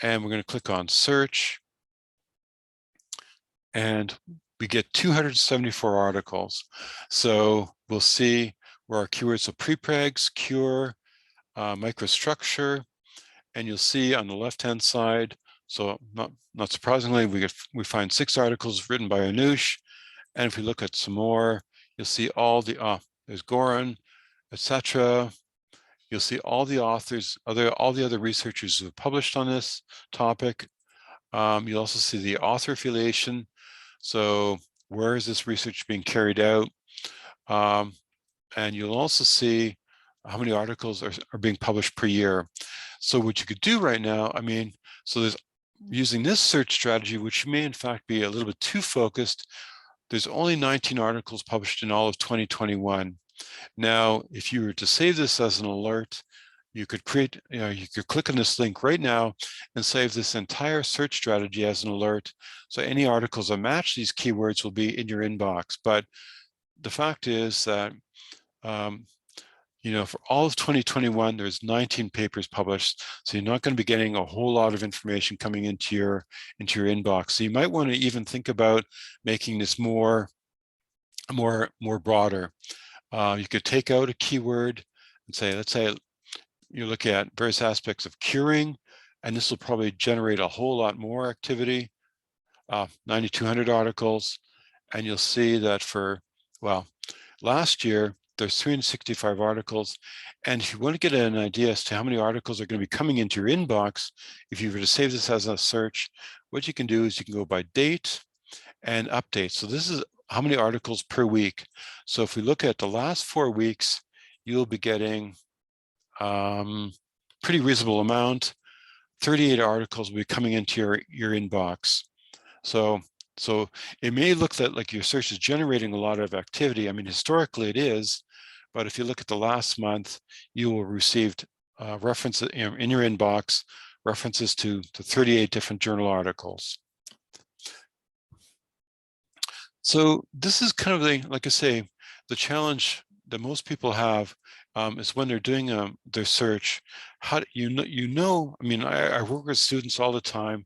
and we're going to click on search. And we get 274 articles. So we'll see where our keywords are prepregs, cure, microstructure, and you'll see on the left-hand side, so not surprisingly, we find 6 articles written by Anush. And if we look at some more, you'll see all the, there's Goran, etc. You'll see all the authors, all the other researchers who have published on this topic. You'll also see the author affiliation. So where is this research being carried out? And you'll also see how many articles are being published per year. So what you could do right now, I mean, so there's using this search strategy, which may in fact be a little bit too focused. There's only 19 articles published in all of 2021. Now, if you were to save this as an alert, you could create, you could click on this link right now and save this entire search strategy as an alert. So any articles that match these keywords will be in your inbox. But the fact is that, for all of 2021, there's 19 papers published. So you're not going to be getting a whole lot of information coming into your inbox. So you might want to even think about making this more broader. You could take out a keyword and say, let's say you look at various aspects of curing, and this will probably generate a whole lot more activity, 9,200 articles. And you'll see that last year, there's 365 articles. And if you want to get an idea as to how many articles are going to be coming into your inbox, if you were to save this as a search, what you can do is you can go by date and update. So this is how many articles per week. So if we look at the last 4 weeks, you'll be getting pretty reasonable amount. 38 articles will be coming into your inbox. So it may look that like your search is generating a lot of activity. I mean, historically it is, but if you look at the last month, you will receive references in your inbox, references to 38 different journal articles. So this is kind of like I say, the challenge that most people have is when they're doing their search. How do you know? I mean, I work with students all the time,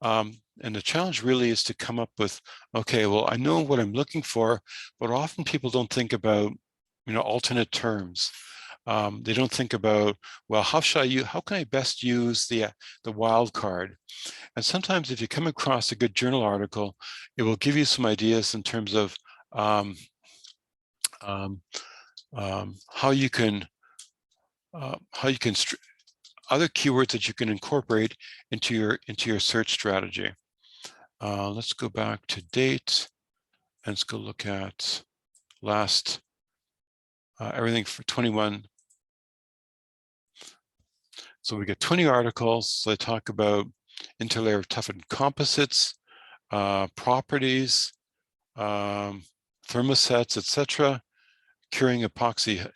and the challenge really is to come up with, okay, well, I know what I'm looking for, but often people don't think about, alternate terms. They don't think about, well, how can I best use the wildcard? And sometimes if you come across a good journal article, it will give you some ideas in terms of how you can other keywords that you can incorporate into your search strategy. Let's go back to date and let's go look at last everything for 21. So we get 20 articles. So they talk about interlayer toughened composites, properties, thermosets, etc., curing epoxy.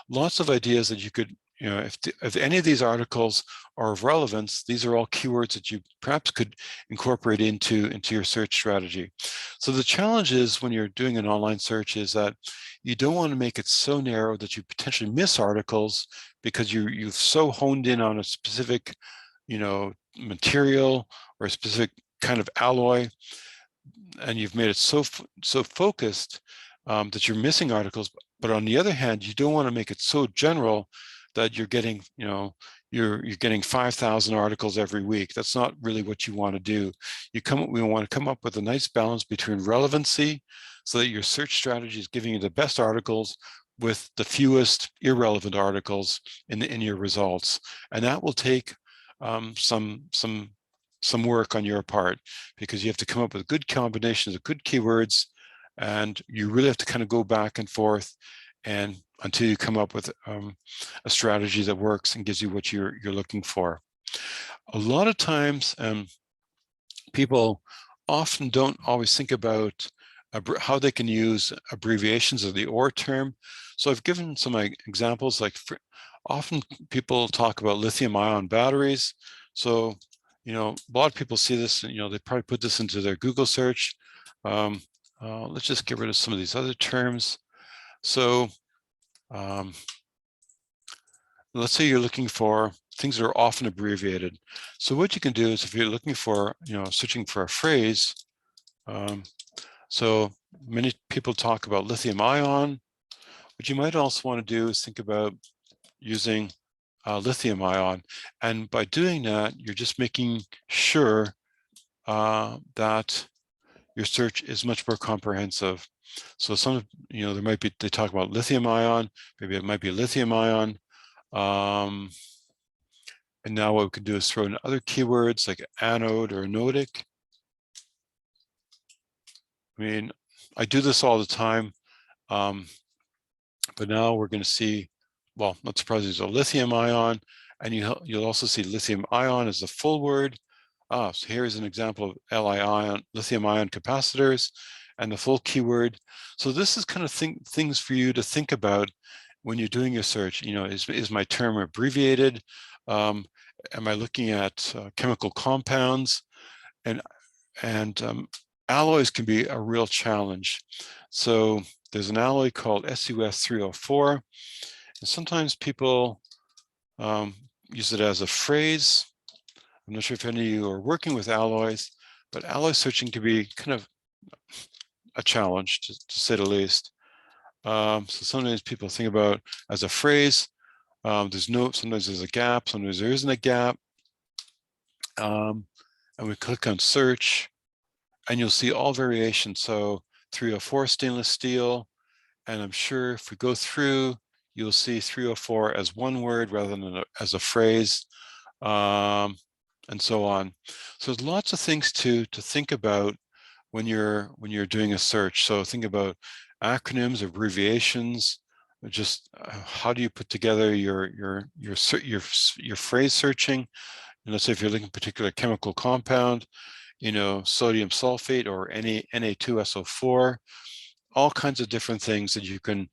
Lots of ideas that you could, if any of these articles are of relevance, these are all keywords that you perhaps could incorporate into your search strategy. So the challenge is when you're doing an online search is that you don't want to make it so narrow that you potentially miss articles because you've so honed in on a specific, material or a specific kind of alloy, and you've made it so focused that you're missing articles. But on the other hand, you don't want to make it so general that you're getting, you're getting 5,000 articles every week. That's not really what you want to do. We want to come up with a nice balance between relevancy, so that your search strategy is giving you the best articles with the fewest irrelevant articles in your results, and that will take some work on your part, because you have to come up with good combinations of good keywords, and you really have to kind of go back and forth and until you come up with a strategy that works and gives you what you're looking for. A lot of times people often don't always think about how they can use abbreviations of the OR term. So I've given some examples, like often people talk about lithium ion batteries. So, a lot of people see this and, they probably put this into their Google search. let's just get rid of some of these other terms. So let's say you're looking for things that are often abbreviated. So what you can do is if you're looking for, searching for a phrase, so many people talk about lithium ion. What you might also want to do is think about using lithium ion. And by doing that, you're just making sure that your search is much more comprehensive. So there might be, they talk about lithium ion, maybe it might be lithium ion. And now what we can do is throw in other keywords like anode or anodic. I mean, I do this all the time, but now we're going to see, well, not surprisingly, there's a lithium ion, and you'll also see lithium ion as the full word. So here's an example of Li-ion, lithium ion capacitors, and the full keyword. So this is kind of things for you to think about when you're doing your search. Is my term abbreviated? Am I looking at chemical compounds? And alloys can be a real challenge. So there's an alloy called SUS 304, and sometimes people use it as a phrase. I'm not sure if any of you are working with alloys, but alloy searching can be kind of a challenge, to say the least. So sometimes people think about as a phrase. Sometimes there's a gap, sometimes there isn't a gap. And we click on search, and you'll see all variations. So 304 stainless steel, and I'm sure if we go through, you'll see 304 as one word rather than as a phrase, and so on. So there's lots of things to think about when you're doing a search. So think about acronyms, abbreviations, just how do you put together your phrase searching. And let's say if you're looking at a particular chemical compound, sodium sulfate or Na2SO4, all kinds of different things that you can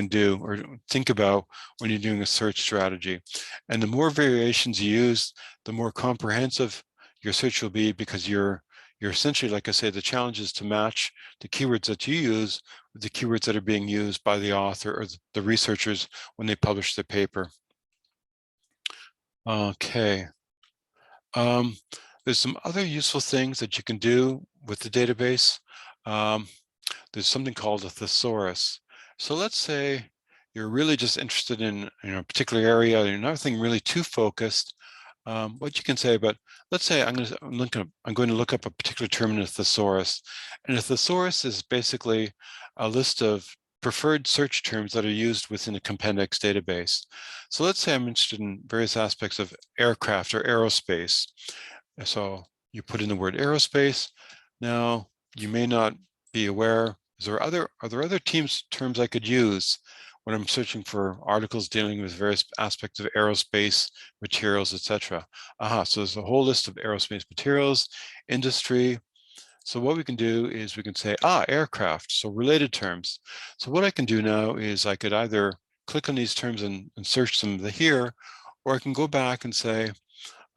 do or think about when you're doing a search strategy. And the more variations you use, the more comprehensive your search will be, because you're essentially, like I say, the challenge is to match the keywords that you use with the keywords that are being used by the author or the researchers when they publish their paper. Okay. There's some other useful things that you can do with the database. There's something called a thesaurus. So let's say you're really just interested in a particular area, you're nothing really too focused. What you can say about, let's say I'm going to look up a particular term in a thesaurus, and a thesaurus is basically a list of preferred search terms that are used within a Compendex database. So let's say I'm interested in various aspects of aircraft or aerospace. So you put in the word aerospace. Now you may not be aware, are there other terms I could use when I'm searching for articles dealing with various aspects of aerospace materials, etc. So there's a whole list of aerospace materials, industry. So what we can do is we can say, aircraft, so related terms. So what I can do now is I could either click on these terms and search them here, or I can go back and say,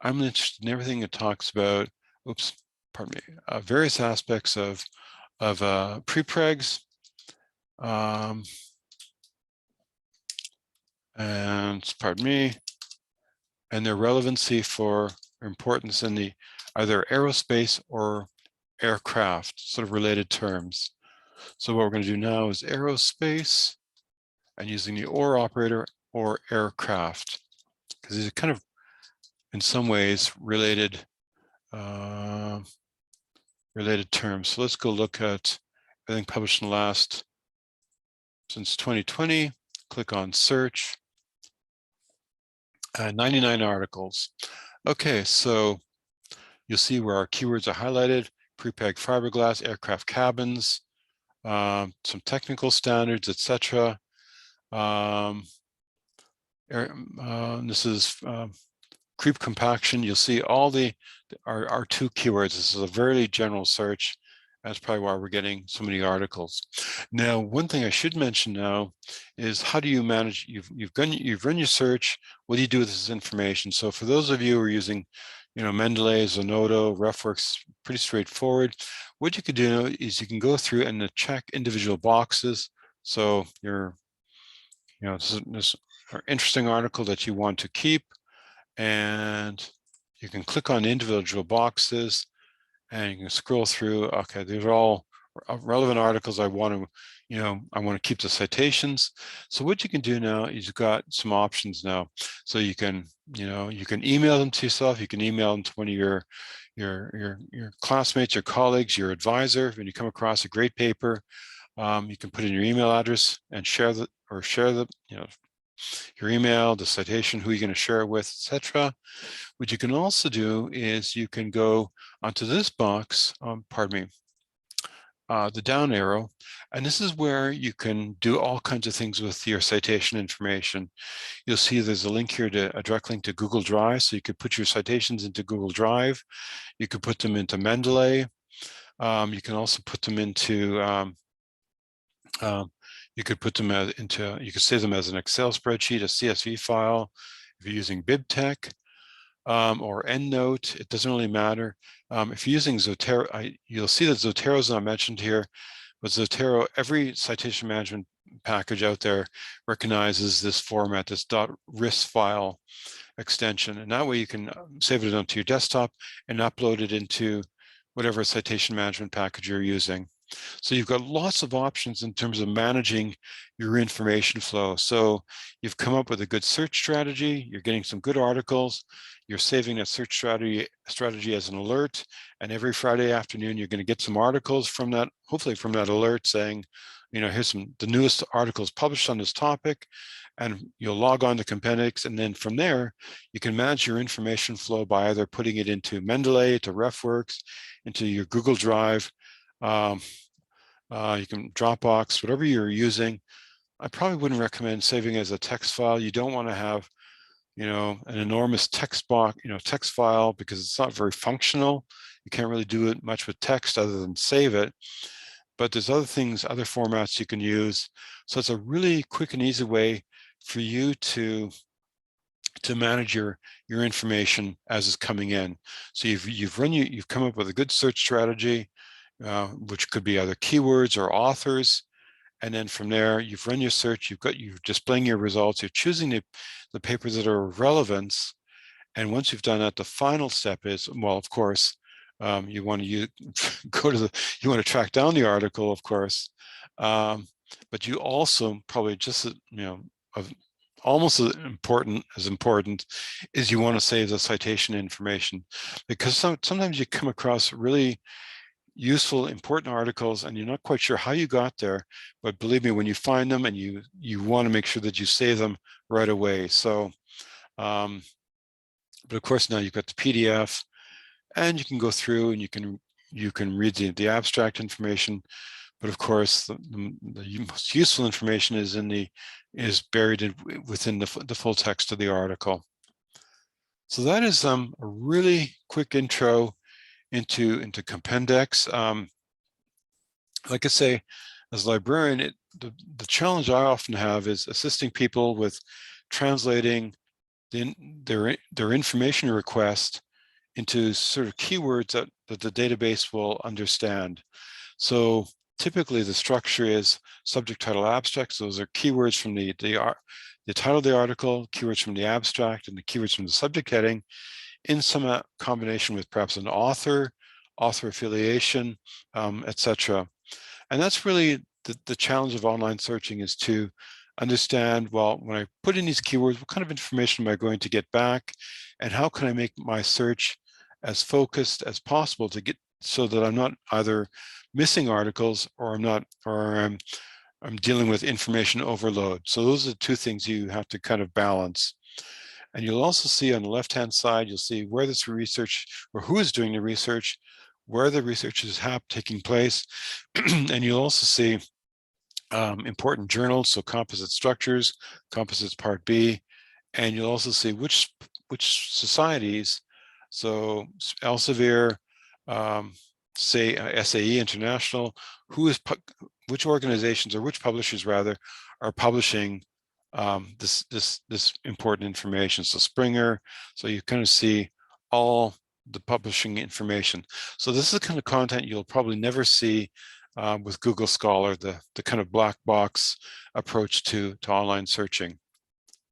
I'm interested in everything that talks about, various aspects of prepregs, and their relevancy for importance in the either aerospace or aircraft, sort of related terms. So what we're going to do now is aerospace, and using the or operator, or aircraft, because these are kind of in some ways related terms. So let's go look at everything published in the last, since 2020, click on search, 99 articles. Okay, so you'll see where our keywords are highlighted: prepreg fiberglass, aircraft cabins, some technical standards, etc. This is creep compaction. You'll see all our two keywords. This is a very general search. That's probably why we're getting so many articles. Now, one thing I should mention now is, how do you manage? You've run your search. What do you do with this information? So for those of you who are using Mendeley, Zenodo, RefWorks, pretty straightforward. What you could do is you can go through and check individual boxes. So this an interesting article that you want to keep, and you can click on individual boxes and you can scroll through. Okay, these are all relevant articles. I want to keep the citations. So what you can do now is you've got some options now. So you can email them to yourself. You can email them to one of your classmates, your colleagues, your advisor. When you come across a great paper, you can put in your email address and share your email, the citation, who you're going to share it with, etc. What you can also do is you can go onto this box, the down arrow, and this is where you can do all kinds of things with your citation information. You'll see there's a link here to a direct link to Google Drive, so you could put your citations into Google Drive. You could put them into Mendeley. You can also put them into you could save them as an Excel spreadsheet, a CSV file, if you're using BibTeX, or EndNote. It doesn't really matter. If you're using Zotero, you'll see that Zotero is not mentioned here, but Zotero, every citation management package out there recognizes this format, this .ris file extension, and that way you can save it onto your desktop and upload it into whatever citation management package you're using. So you've got lots of options in terms of managing your information flow. So you've come up with a good search strategy, you're getting some good articles, you're saving a search strategy as an alert, and every Friday afternoon you're going to get some articles from that, hopefully from that alert saying, here's the newest articles published on this topic, and you'll log on to Compendex, and then from there you can manage your information flow by either putting it into Mendeley, to RefWorks, into your Google Drive, you can Dropbox, whatever you're using. I probably wouldn't recommend saving as a text file. You don't want to have, an enormous text file, because it's not very functional. You can't really do it much with text other than save it. But there's other things, other formats you can use. So it's a really quick and easy way for you to manage your information as it's coming in. So you've come up with a good search strategy, which could be either keywords or authors. And then from there, you've run your search, you're displaying your results, you're choosing the papers that are of relevance. And once you've done that, the final step is, well, of course, you want to track down the article, of course. But you also probably almost as important is you want to save the citation information, because sometimes you come across really useful, important articles and you're not quite sure how you got there, but believe me, when you find them, and you want to make sure that you save them right away. So but of course now you've got the PDF, and you can go through and you can read the abstract information, but of course the most useful information is buried within the full text of the article. So that is a really quick intro into Compendex. Like I say, as a librarian, the challenge I often have is assisting people with translating their information request into sort of keywords that the database will understand. So typically the structure is subject, title, abstract. So those are keywords from the title of the article, keywords from the abstract, and the keywords from the subject heading, in some combination with perhaps an author affiliation, etc. And that's really the challenge of online searching, is to understand, well, when I put in these keywords, what kind of information am I going to get back? And how can I make my search as focused as possible to get, so that I'm not either missing articles or I'm dealing with information overload. So those are the two things you have to kind of balance. And you'll also see on the left-hand side, you'll see where this research, or who is doing the research, where the research is taking place. And you'll also see important journals, so composite structures, composites part B, and you'll also see which societies, so Elsevier, say SAE International, which organizations, or which publishers rather, are publishing this important information. So Springer, so you kind of see all the publishing information. So this is the kind of content you'll probably never see with Google Scholar, the kind of black box approach to online searching.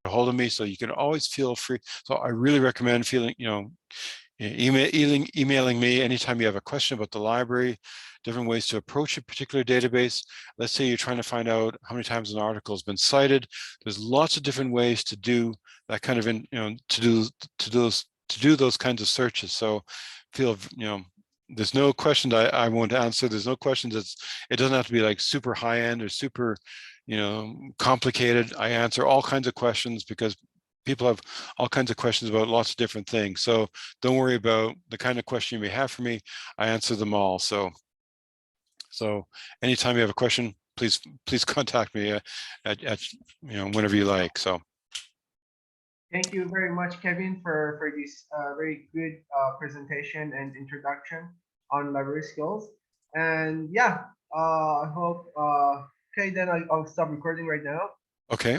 Get a hold of me, so you can always feel free. So I really recommend emailing me anytime you have a question about the library, different ways to approach a particular database. Let's say you're trying to find out how many times an article has been cited. There's lots of different ways to do that kind of, to do those kinds of searches. So there's no question that I won't answer. There's no question it doesn't have to be like super high end or super, complicated. I answer all kinds of questions because people have all kinds of questions about lots of different things. So don't worry about the kind of question you may have for me. I answer them all. So anytime you have a question, please contact me at whenever you like. So. Thank you very much, Kevin, for this very good presentation and introduction on library skills. And yeah, I hope. Okay, then I'll stop recording right now. Okay.